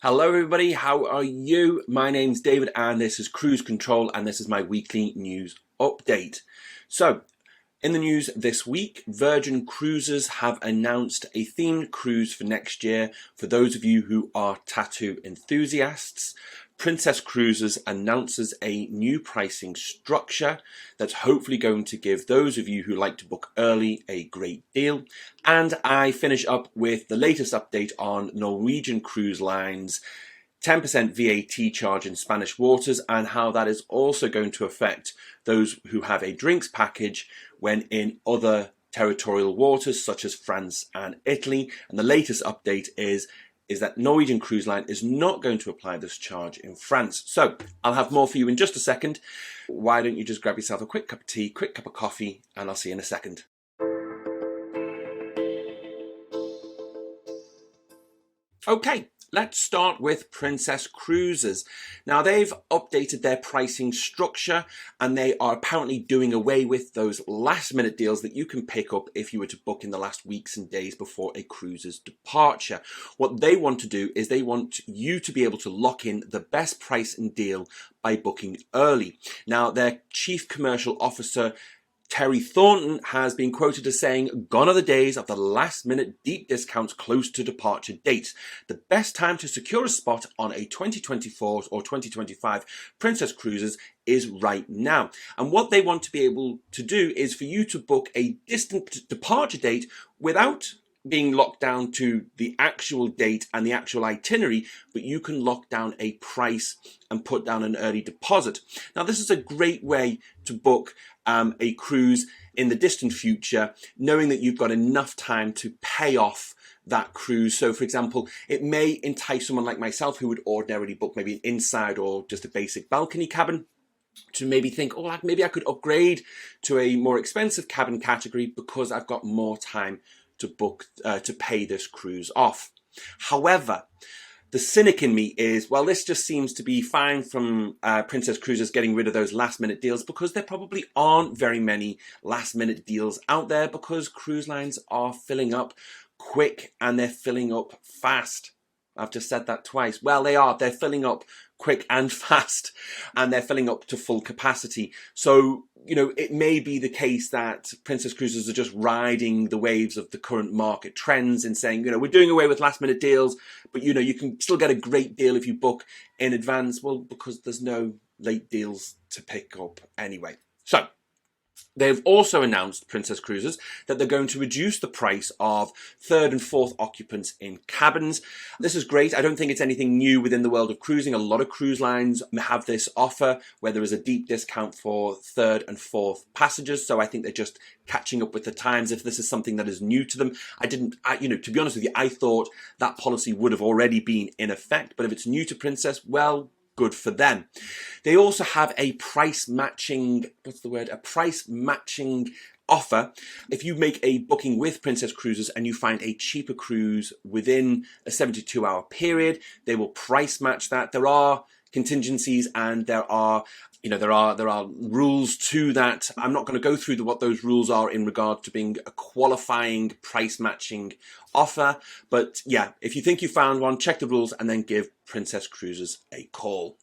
Hello everybody, how are you? My name's David and this is Cruise Control and this is my weekly news update. So, in the news this week, Virgin Cruises have announced a themed cruise for next year for those of you who are tattoo enthusiasts. Princess Cruises announces a new pricing structure that's hopefully going to give those of you who like to book early a great deal. And I finish up with the latest update on Norwegian Cruise Line's 10% VAT charge in Spanish waters and how that is also going to affect those who have a drinks package when in other territorial waters such as France and Italy. And the latest update is that Norwegian Cruise Line is not going to apply this charge in France. So I'll have more for you in just a second. Why don't you just grab yourself a quick cup of tea, quick cup of coffee, and I'll see you in a second. Okay, let's start with Princess Cruises. Now they've updated their pricing structure and they are apparently doing away with those last minute deals that you can pick up if you were to book in the last weeks and days before a cruise's departure. What they want to do is they want you to be able to lock in the best price and deal by booking early. Now their chief commercial officer Terry Thornton has been quoted as saying, "Gone are the days of the last-minute deep discounts close to departure dates. The best time to secure a spot on a 2024 or 2025 Princess Cruises is right now." And what they want to be able to do is for you to book a distant departure date without being locked down to the actual date and the actual itinerary, but you can lock down a price and put down an early deposit. Now, this is a great way to book a cruise in the distant future, knowing that you've got enough time to pay off that cruise. So, for example, it may entice someone like myself who would ordinarily book maybe an inside or just a basic balcony cabin to maybe think, oh, maybe I could upgrade to a more expensive cabin category because I've got more time to book, to pay this cruise off. However, the cynic in me is, well, this just seems to be fine from Princess Cruises getting rid of those last minute deals because there probably aren't very many last minute deals out there because cruise lines are filling up quick and they're filling up fast. I've just said that twice. Well, they're filling up quick and fast and they're filling up to full capacity. So, it may be the case that Princess Cruises are just riding the waves of the current market trends and saying, we're doing away with last minute deals, but you can still get a great deal if you book in advance. Well, because there's no late deals to pick up anyway. So, they've also announced, Princess Cruises, that they're going to reduce the price of third and fourth occupants in cabins. This is great. I don't think it's anything new within the world of cruising. A lot of cruise lines have this offer where there is a deep discount for third and fourth passengers. So I think they're just catching up with the times if this is something that is new to them. To be honest with you, I thought that policy would have already been in effect. But if it's new to Princess, well, good for them. They also have a price matching offer. If you make a booking with Princess Cruises and you find a cheaper cruise within a 72-hour period, they will price match that. There are contingencies and there are rules to that. I'm not going to go through what those rules are in regard to being a qualifying price matching offer. But yeah, if you think you found one, check the rules and then give Princess Cruises a call.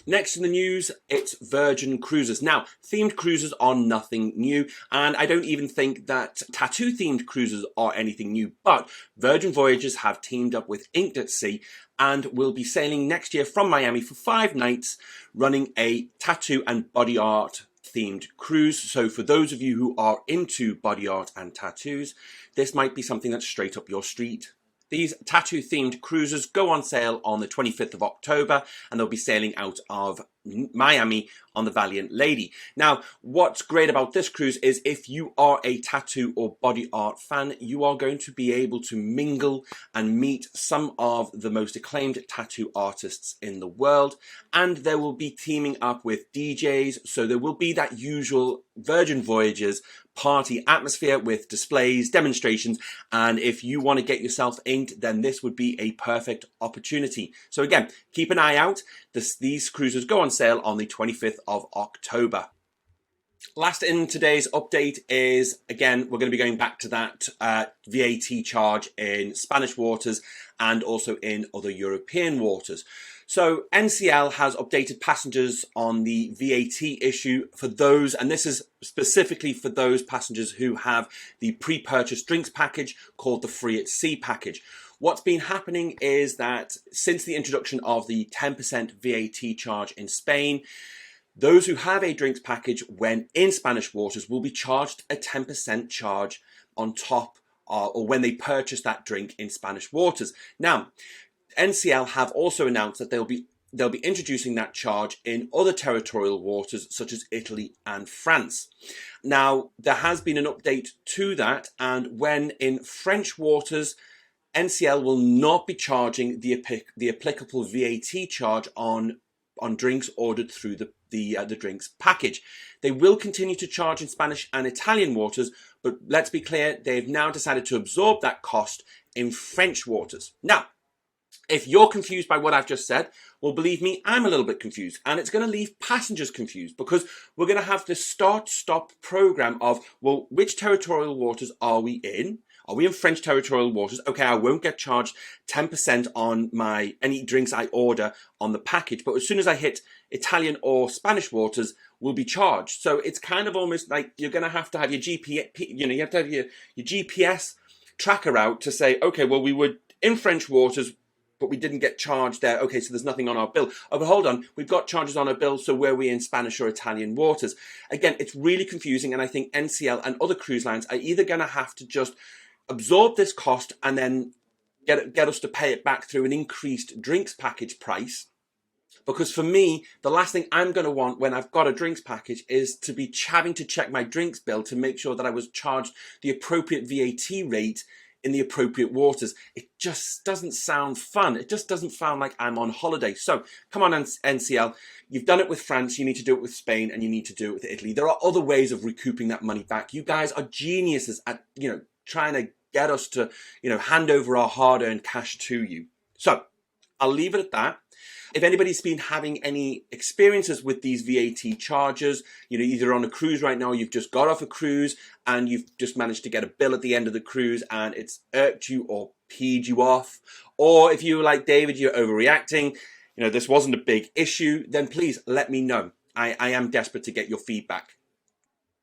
Next in the news, it's Virgin Cruises. Now, themed cruises are nothing new, and I don't even think that tattoo-themed cruises are anything new, but Virgin Voyages have teamed up with INKED at Sea and will be sailing next year from Miami for 5 nights, running a tattoo and body art themed cruise. So for those of you who are into body art and tattoos, this might be something that's straight up your street. These tattoo-themed cruises go on sale on the 25th of October and they'll be sailing out of Miami on the Valiant Lady. Now, what's great about this cruise is if you are a tattoo or body art fan, you are going to be able to mingle and meet some of the most acclaimed tattoo artists in the world. And there will be teaming up with DJs, so there will be that usual Virgin Voyages party atmosphere with displays, demonstrations, and if you want to get yourself inked, then this would be a perfect opportunity. So again, keep an eye out. These cruises go on sale on the 25th of October. Last in today's update is, again, we're going to be going back to that VAT charge in Spanish waters and also in other European waters. So NCL has updated passengers on the VAT issue for those, and this is specifically for those passengers who have the pre-purchased drinks package called the Free at Sea package. What's been happening is that since the introduction of the 10% VAT charge in Spain, those who have a drinks package when in Spanish waters will be charged a 10% charge on top or when they purchase that drink in Spanish waters. Now, NCL have also announced that they'll be introducing that charge in other territorial waters such as Italy and France. Now, there has been an update to that, and when in French waters, NCL will not be charging the applicable VAT charge on drinks ordered through the drinks package. They will continue to charge in Spanish and Italian waters, but let's be clear, they've now decided to absorb that cost in French waters. Now, if you're confused by what I've just said, well, believe me, I'm a little bit confused, and it's going to leave passengers confused because we're going to have this start-stop program of, well, which territorial waters are we in? Are we in French territorial waters? Okay, I won't get charged 10% on any drinks I order on the package, but as soon as I hit Italian or Spanish waters, we'll be charged. So it's kind of almost like you're going to have your GPS, you have to have your GPS tracker out to say, okay, well, we were in French waters, but we didn't get charged there. Okay, so there's nothing on our bill. Oh, but hold on, we've got charges on our bill, so were we in Spanish or Italian waters? Again, it's really confusing, and I think NCL and other cruise lines are either going to have to just absorb this cost and then get us to pay it back through an increased drinks package price. Because for me, the last thing I'm going to want when I've got a drinks package is to be having to check my drinks bill to make sure that I was charged the appropriate VAT rate in the appropriate waters. It just doesn't sound fun. It just doesn't sound like I'm on holiday. So come on, NCL. You've done it with France. You need to do it with Spain, and you need to do it with Italy. There are other ways of recouping that money back. You guys are geniuses at, trying to get us to, hand over our hard-earned cash to you. So I'll leave it at that. If anybody's been having any experiences with these VAT charges, either on a cruise right now, you've just got off a cruise and you've just managed to get a bill at the end of the cruise and it's irked you or peed you off, or if you're like David, you're overreacting, this wasn't a big issue, then please let me know. I am desperate to get your feedback.